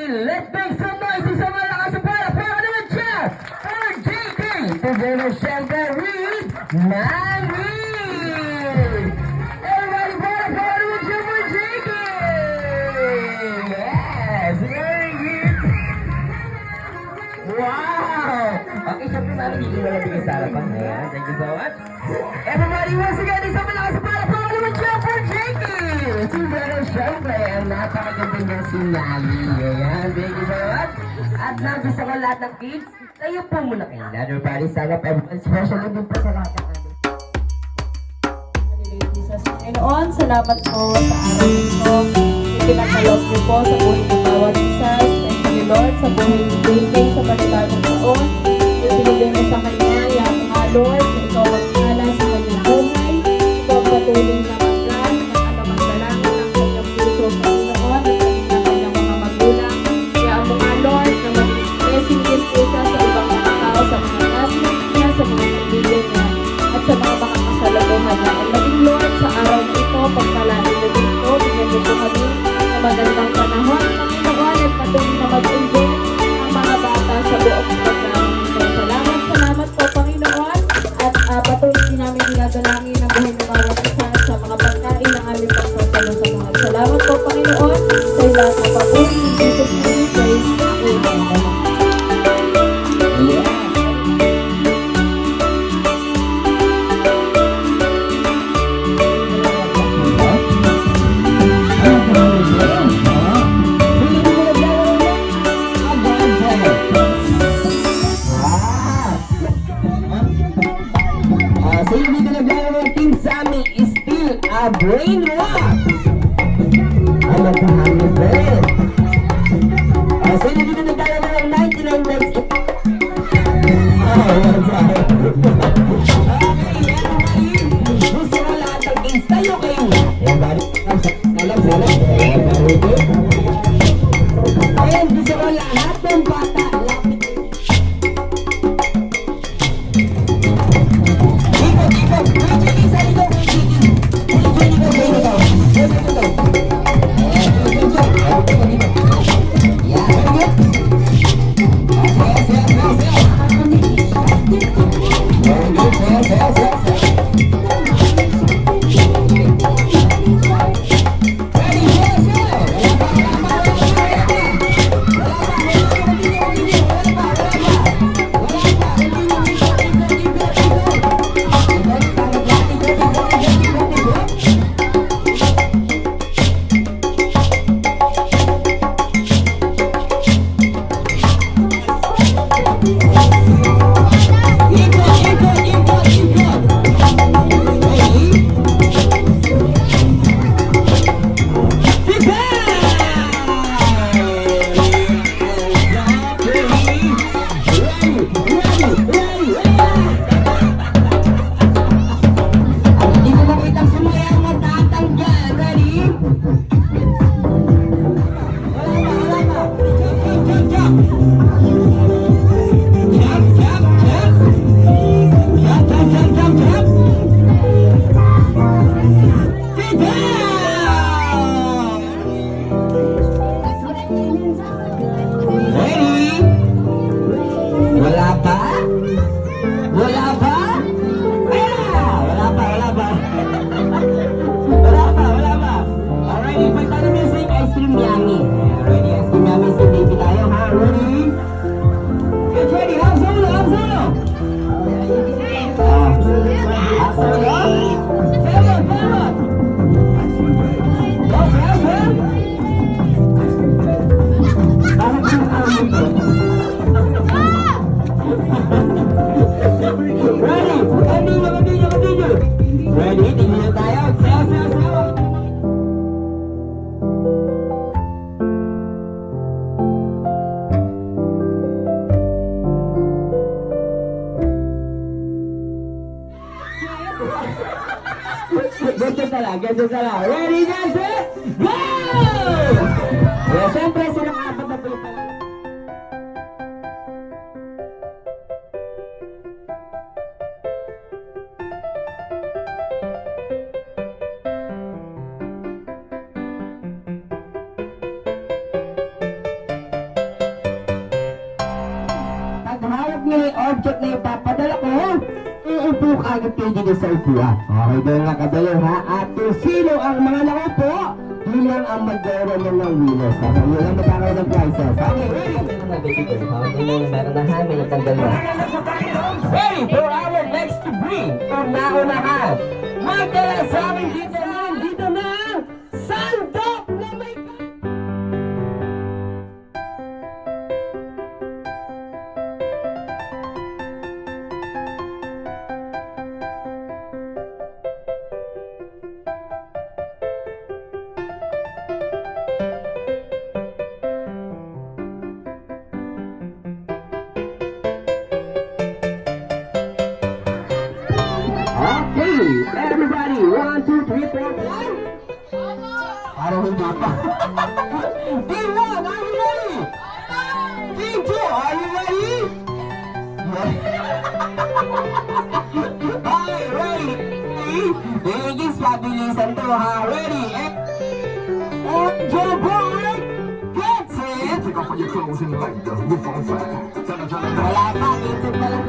Let's make some noise sa malakas sa para naman siya for JK together syempre with Manny. Everybody para naman siya for JK. Yes, very good. Wow. Okay, syempre Manny, hindi ko nalabigay sa harapan. Ayan, thank you so much. Everybody, once again, isang malakas sa para naman siya for JK. Together syempre, ang napakaganda niya si Manny. Ayan, thank you so much. At gusto ko lahat ng kids, tayo po muna kayo. Another party sarap, everyone, especially din po sa lahat ng ating. Jesus Panginoon, salamat po sa araw nito. Ipinakalog niyo po sa buhay ng bawat isa. Thank you Lord sa buhay ni JK sa panibagong taon. Ibinigay mo sa kanya, yung mga Lord, na ikaw magkala sa kanyang buhay. Ikaw patuloy na maglan ng anumang dalangin ng kanyang puso, Panginoon, at kanyang mga magulang. Kaya ang mga Lord na maging blessing din po siya sa ibang mga tao, sa mga classmates niya, sa mga kaibigan niya, at sa mga kasalabuhan niya. Ang maging Lord sa araw na ito, pagpalain mo dito, bigyan mo po kami na magandang panahon, Panginoon, at patuloy na mag-enjoy ang mga bata sa buong program. Salamat po, Panginoon, at patuloy din namin dinadalangin ang buhay ng bawat isa sa mga pagkain ng aming pagpapalo sa mga. Salamat po, Panginoon, sa lahat ng papuri ng Jesus Christ. Amen. Brainwash! Ano pa hangin ba? So hindi na nagdala ng 99 next. What's up? Gusto ko lahat ng games tayo kayo. Ayan, bali. Alam. Ayan, gusto ko lahat ng bata. Ready? Tingin na tayo. Sayo. Ganyan na lang. Ready, guys? Go! Siyempre, silang apat na pilipan. may object na ipapadala ko, uupo ka agad kayo dito sa upuan. Okay, doon lang kadalo ha. At kung sino ang mga nakaupo, yun lang ang magkaroon ng winners. So, yun lang magkakaroon ng prizes. Okay, ready? Meron na ha, may natanggal na. Ready for our next to bring. Una-unahan. Magdala sa amin dito na sandok na may... Okay, everybody, 1, 2, 3, 4, 1. Parang hindi pa. Team 1, are you ready? Team 2, are you ready? Okay, ready? Ladies, pabilisan to ha. Ready? On your board, get set. Take off all your clothes and light the roof on fire. Wala pa, get set pa lang.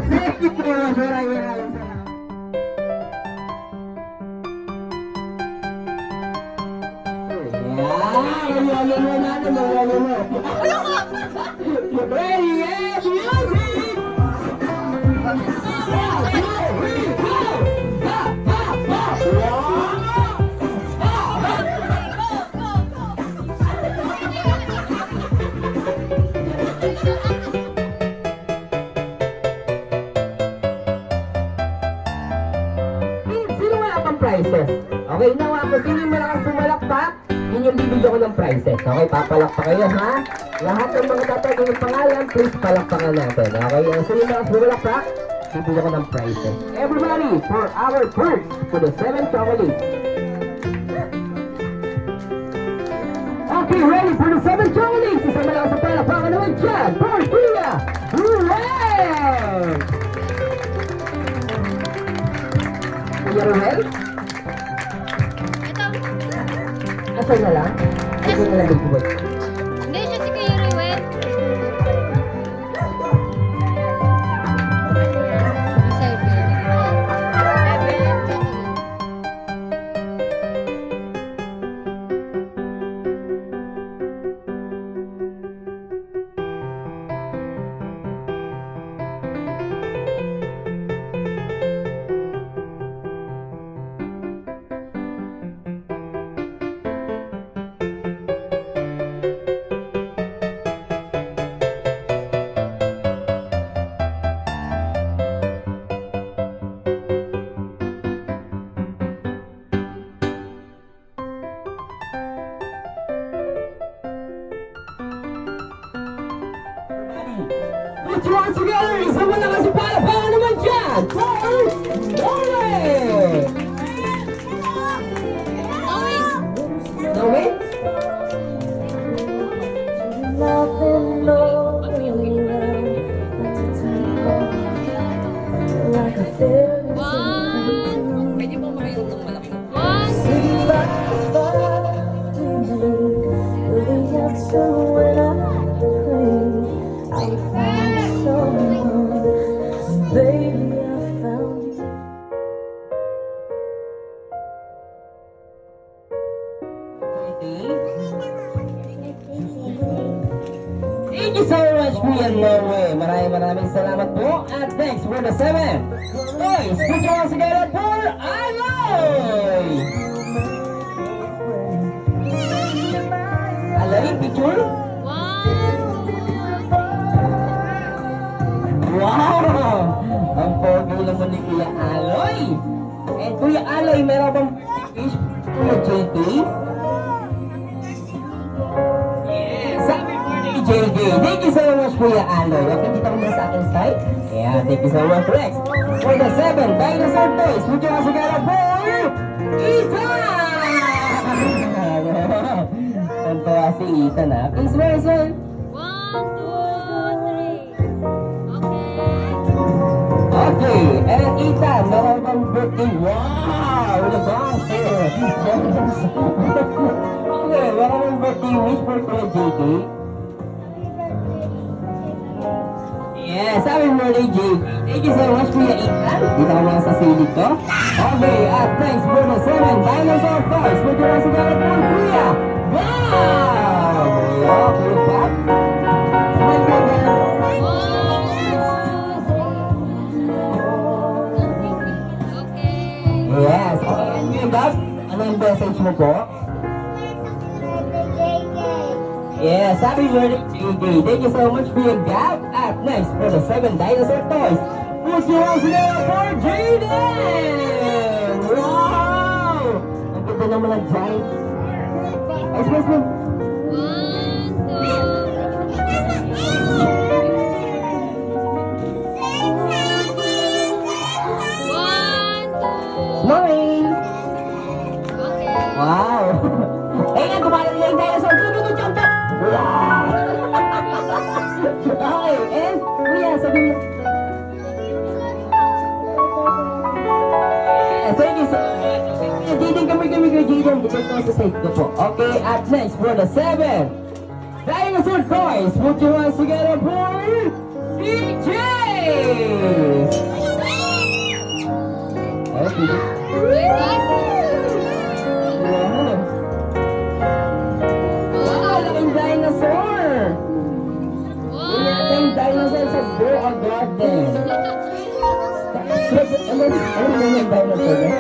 Thank you so much. Maraming salamat. Ready, yeah, music! Sino wala pang prizes? Okay, nawa ko, sino yung malakas pumalakpak? Yun yung bibigyan ko ng prizes. Okay, papalakpak kayo, ha? Lahat ng mga tatagin ng pangalan, please palakpakan natin. Okay, sino yung malakas pumalakpak? Bibigyan ko ng prizes. Everybody, for our first, for the 7 chocolates. Okay, ready for the 7 chocolates? Isang malakas na palakpakan naman dyan. For Kuya Ruel! Kuya Ruel? Asan na lang? Asan na lang dito ba? Hindi siya si Kuya Ruel. Put your hands together! Isang malakas yung palakpakan naman dyan! For Norway! Norway? Pwede mo mayroon ng malaki. One, Thank you so much, Kuya Norway. Maraming salamat po. At next, for the 7. Boys, put your hands together for Aloy! Aloy, picture? Wow! Ang pogi naman ni Kuya Aloy. And Kuya Aloy, meron bang fish? Kuya JT? Sabi po ni JJ, thank you so much, Kuya Aloy. Okay, dito ko muna sa aking side. Yeah, thank you so much, Rex. For the 7 dinosaur toys, would you also get a for Ethan? Tantawa si Ethan, ha? Please, where is it? 1, 2, 3. Okay. Okay, and Ethan, meron bang birthday? Wow! The boss here! Okay, meron bang birthday wish for Kuya JJ? Happy birthday, JK. Thank you so much, Kuya Ethan. Dito ko lang sa silid ko. Okay, at thanks for the 7 dinosaur cars. Pwede na sa galat po, Kuya. Wow! Wow, Kuya Bob. Smile po ba? Yes. Okay, Kuya Bob, ano yung message mo po? Yes, happy birthday, JJ. Thank you so much for your gap. At next, for the 7 dinosaur toys, put your hands together for Jaden! Wow! Ang ganda naman ng giant. Express mo. Smile! Wow! Eh, nga, kumain na yung dinosaur. Jump, jump! Wow! Okay, and kuya, sabi mo. Thank you so much. Jaden, kami, Jaden. Dito ko sa side ko po. Okay, at next, for the 7 dinosaur toys, put your hands together for DJ! Okay. Dinosaur! Wala tayong dinosaur sa Boa Garden. Ano ba yung dinosaur na?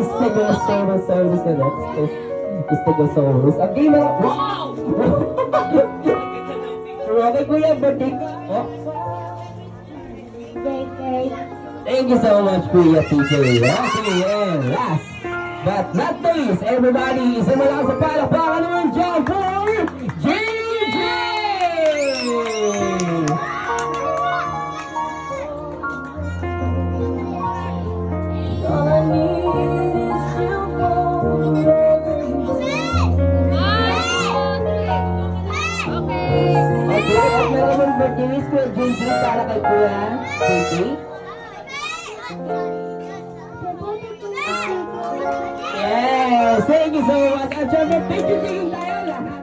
Stegosaurus na na. Stegosaurus. Okay na. Wow! Okay, kuya, birthday ko. Oh. Thank you so much, Kuya PJ. Okay, and last but not the least, everybody, isa mo lang sa palakpakan naman dyan for JJ! Okay, at meron naman birthday wish ko, JJ, para kay Kuya JJ. Yes, thank you so much. At syempre, picture-taking tayo lahat.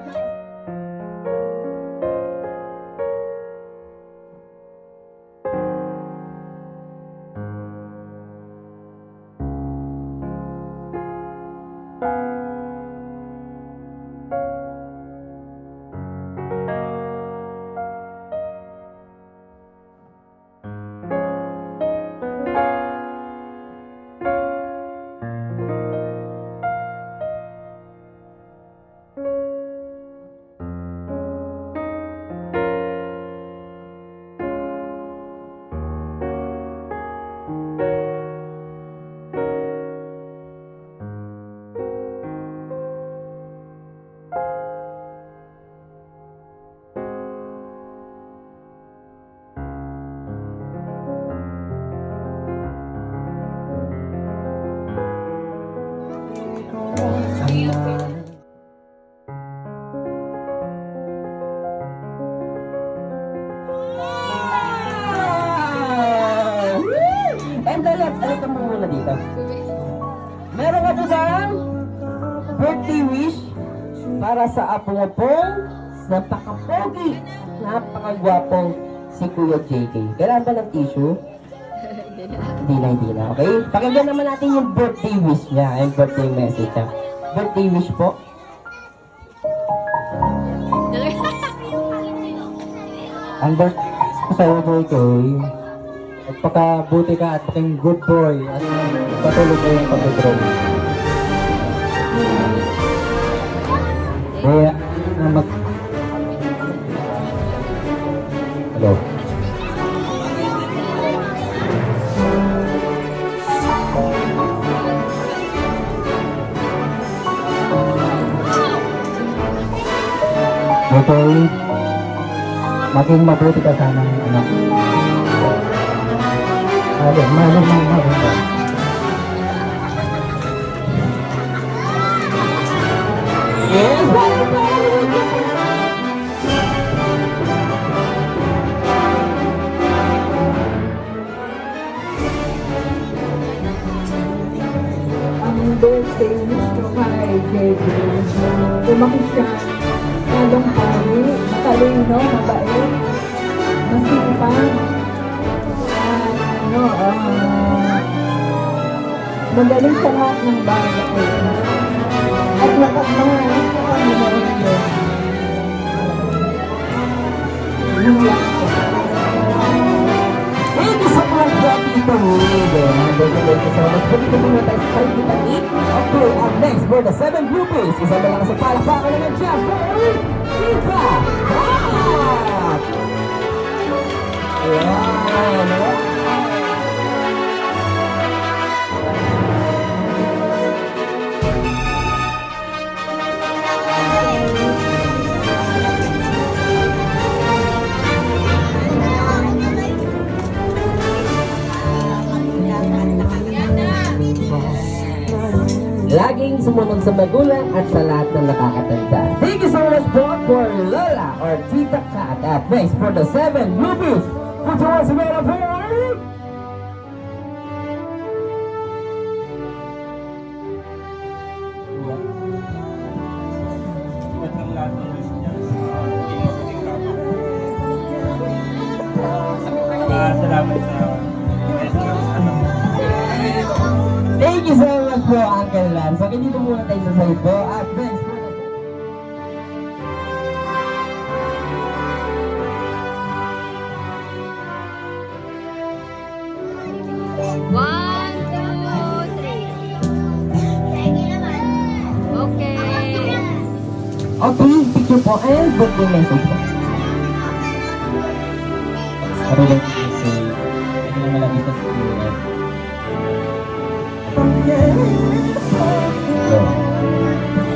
And the left, ano mo muna dito? Meron ka po bang birthday wish para sa apo mo pong napaka-pogi, napaka-gwapong si Kuya JK? Kailangan ba ng tissue? Hindi na. Okay? Pakinggan naman natin yung birthday wish niya, yung birthday message niya. Birthday wish po. Ang birthday ko sa'yo, JK, magpakabuti ka at maging good boy at patuloy ko yung pag-draw. Kaya, Hello. Okay, maging mabuti ka sana, anak. Mabuti. Yes, Ang birthday wish ko kay JJ. Lumaki siya. Lalong pari, matalino, mabait. Masing pa. Ano, magaling sa lahat ng bagay. At lakas mga Panginoon yun. Yung lakas ko. Thank you so much, Tito Ruben. Thank you so much. Pwede ko muna tayo sa Kita Eat. Okay, up next for the 7 groupies. Isa na lang sa palakpakan naman siya for Ika Hot! Wow! Laging sumunod sa magulang at sa lahat ng nakakatanda. Thank you so much po for Lola or Tita Kat. At next for the 7 groupies. Put your hands together for Salamat sa Thank you so much po, Uncle Lance. So, dito muna tayo sa side po. At next for the One, two, three. Okay. Okay, picture po and birthday message po. Pero lang kasi hindi naman lagi sa school.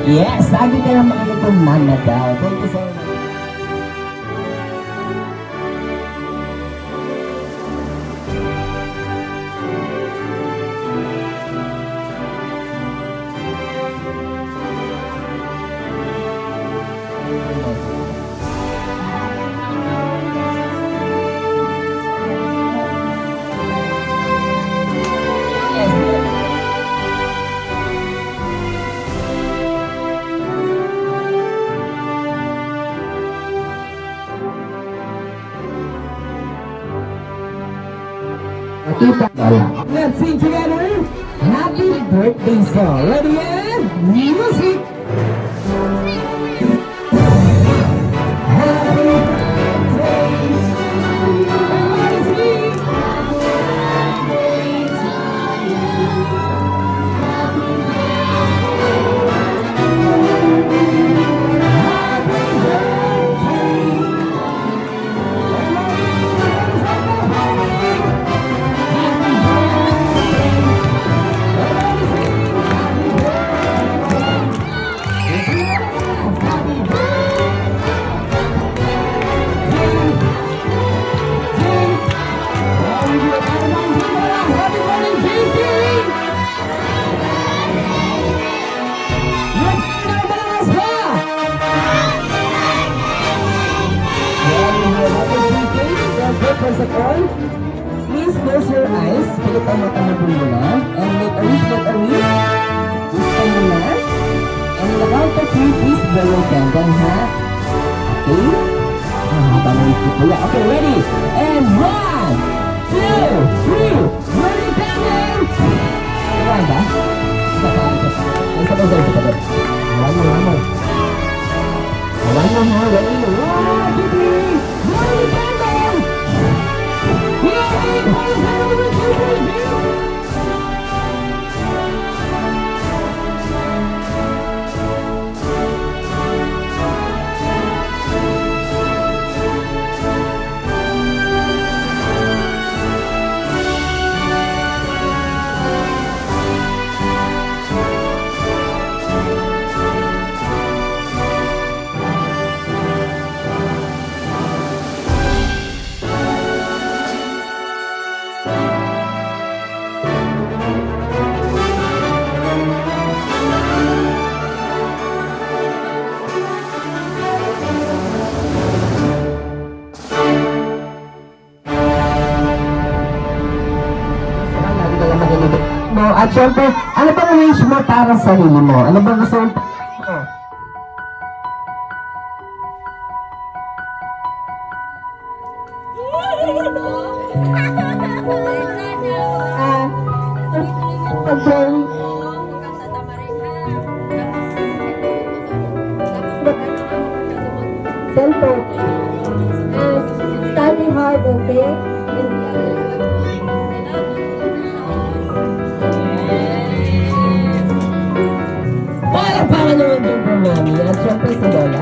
Yes, sabi ka lang makinig kung mama daw. Thank you so much. Let's sing together. Happy birthday song. Ready and music. Happy birthday to you. First of all, please close your eyes. Pilit ang mata mo po muna. And make a wish, make a wish. Wish ka muna. And in the count of 3, please blow your candle, ha? Okay? Haba na wish ko po yan. Okay, ready? And 1, 2, 3, blow your candle! Ayan ba? Isa pa, isa pa. Isa pa, isa pa. Awan mo, awan mo. Awan mo, ha? Ready? 1, 2, 3, blow your candle! mo. At syempre, ano bang wish mo para sa sarili mo? Ano bang gusto mo? okay? Palakpakan naman din po, Mami. At syempre si Lola.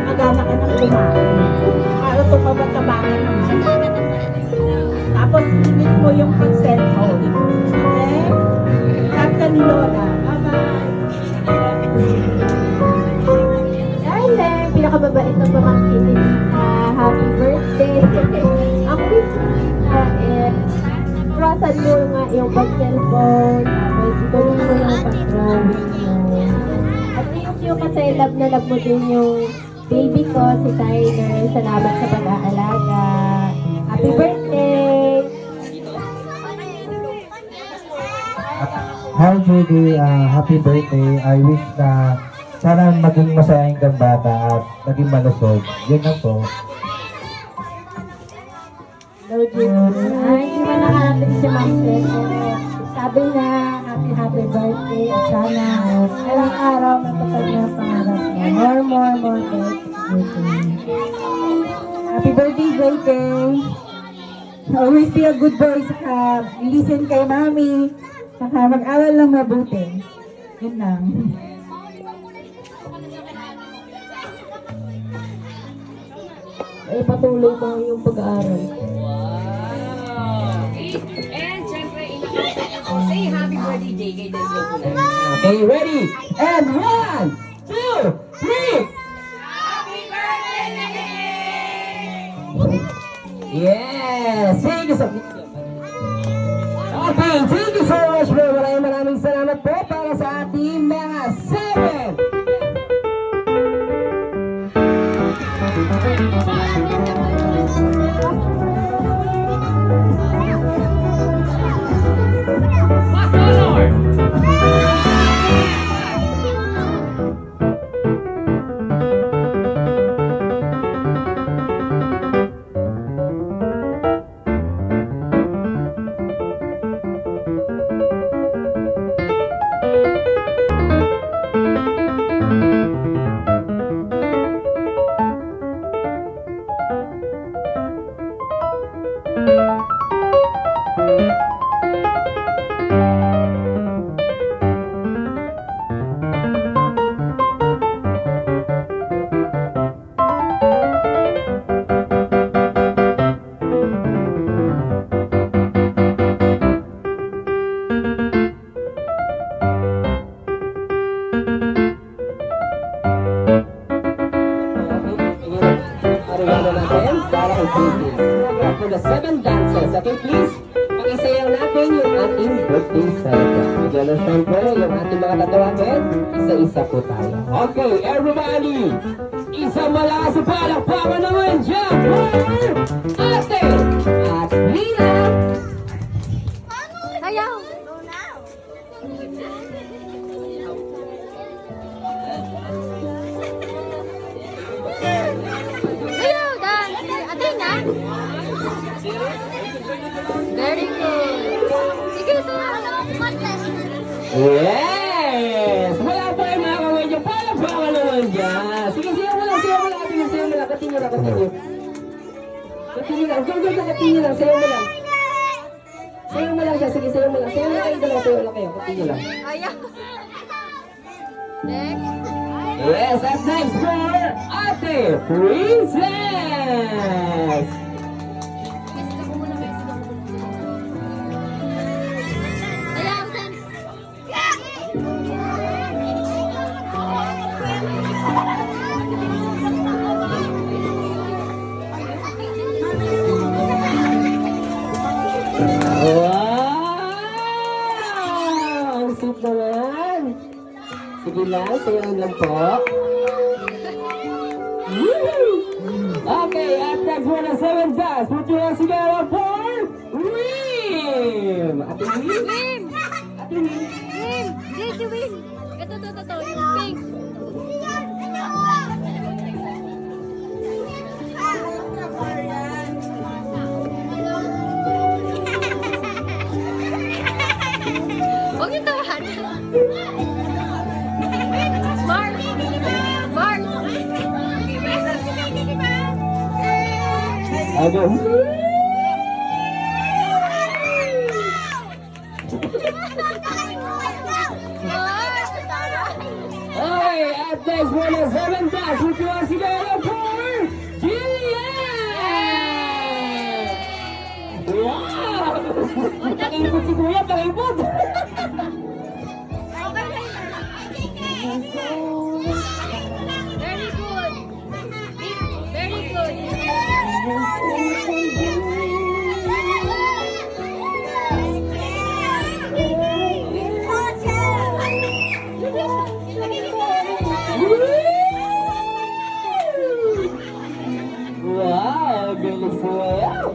Magana ka ng kumain. Para ito pa matabangan naman. Tapos limit mo yung pag-cellphone. Okay? Tap ka ni Lola. Bye-bye. Dahil pinakababait ng pamangkin happy birthday. Ang wish na iwasan mo nga yung pag-cellphone, tapos ituloy mo yung pag-drawing mo. At thank you kasi love na love mo din yung baby ko, si Tyler. Salamat sa pag-aalaga. Happy birthday! Hi Judy, happy birthday. I wish na sana maging masayang kang bata at maging malusog. Yun lang po. Hello, Judy. Ay, hindi mo nakarating si Marcel. Sabi na, happy birthday. At sana, ilang araw matupad na ang pangarap mo. More birthday. Happy birthday, JK. Always be a good boy. Saka listen kay Mami. Saka mag-aral lang mabuti. Yun lang. Ay, patuloy mo yung pag-aaral. And syempre, inakasaya ko. Say happy birthday, JK. Okay, ready? And 1, 2, 3! Yes! Thank you so much. Okay, thank you so much bro. Maraming salamat po para sa ating mga 7. Regalo natin para kay JK. For the 7 dancers, okay please? Pakisayaw natin yung ating birthday celebrant. Would you understand po yung ating mga tatawagan? Isa-isa po tayo. Okay, everybody! Isang malakas sa palakpakan naman dyan for Ate at Lina! Ayaw! Ayaw, Dan! Atay na! Very good! Sige, ito na! Yes! Wala pa kayo mga kamay dyan. Palakpakan naman dyan. Sige, siya mo lang. Ate, siya mo lang. Continue lang. Continue lang. Continue lang. Sayo mo lang. Sayo mo lang siya. Sige, sayo mo lang. Sayo lang kayo dalawa. Sayo lang kayo. Continue lang. Ayaw! Next! Yes, at next for Ate Princess! Ayaw, Dan! Wow! Ang sweet naman! Sige lang, sayo lang po. Okay, at next for the 7 dance, put your hands together for Wim! Ate Wim? Win! Ate Wim? Win! Did you win? Ito, yung pink. Huwag yung tawahan. dragon. Okay, at next for the 7 dash, which was together for Jillian! Wow! Pakipot si Kuya, pakipot! Very good. Very good. Wow, galing sumayaw!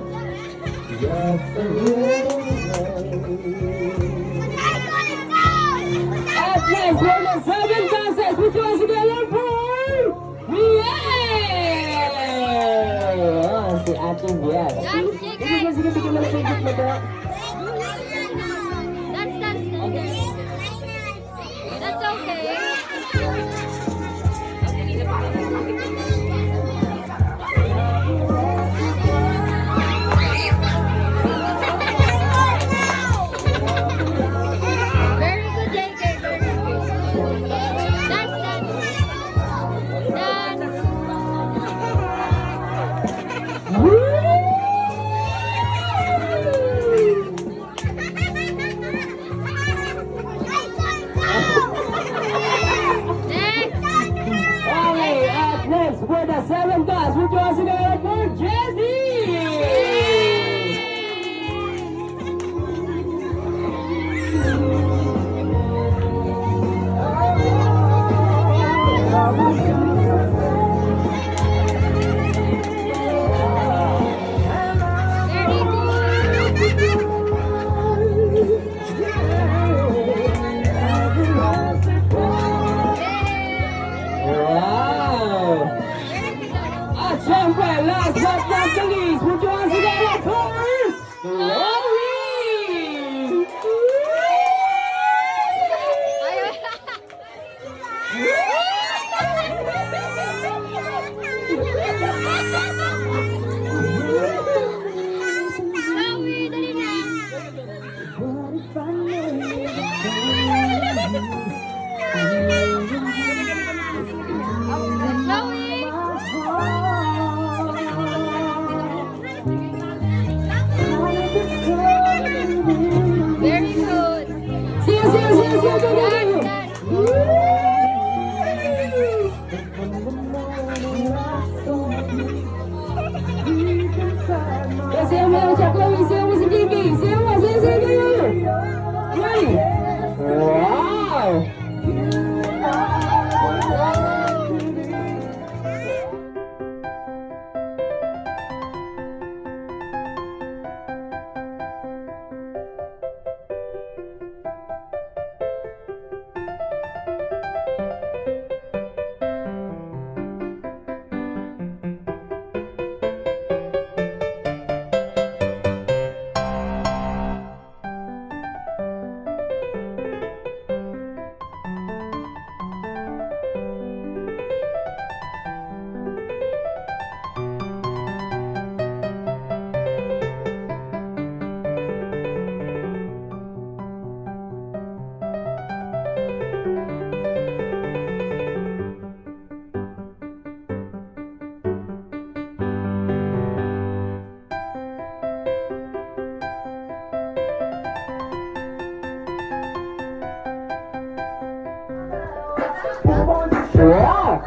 At next for the 7 dances, which was together for Miel! Oh, si Ate Miel. Dance, Sige, Jake. sige, sige, malapit mo ba? Dance, dance, dance. That's okay. Very good, Jake. Very good. Dance, dance. Dance. Okay, Next. at next for the 7 dance, which was together for Jessie! Very good. Wow! At syempre, last but not the least, which was together for Chloe! Chloe, dali na. Chloe. Very good. See you, go, go, go, go! Dance, Kasi mo lang siya, Chloe. Siya mo si JK. Siya mo. Chloe. Wow! Wow!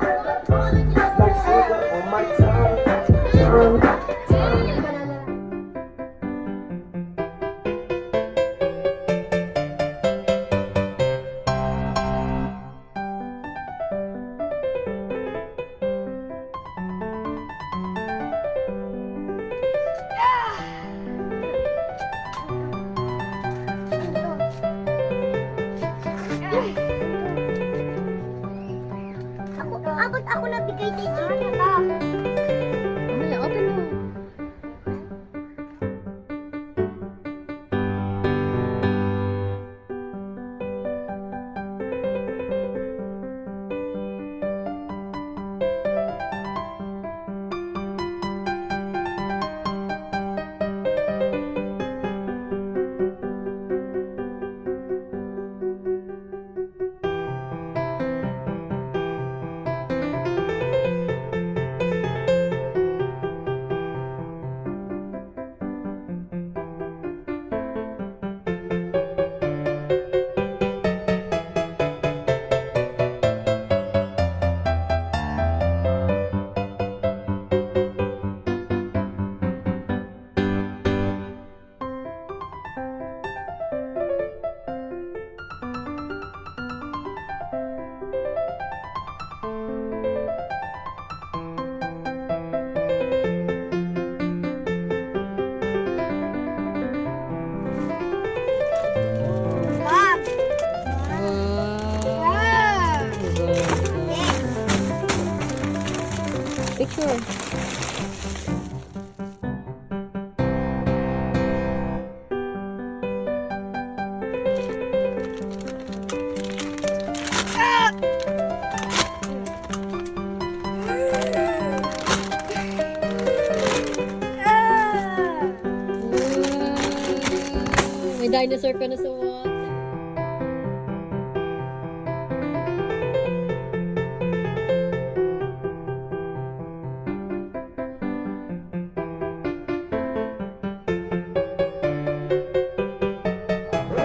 Ako May dinosaur ka na sa water.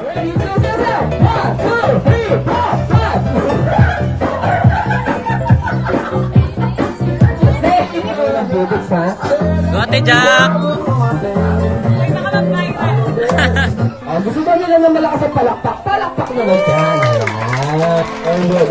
Ready, go, go, go! 1, 2, 3, 4, 5! Bubits, ha? Ate Jack! Oh, gusto ba nila na malakas ang palakpak? Palakpak naman dyan. Ah, ayun,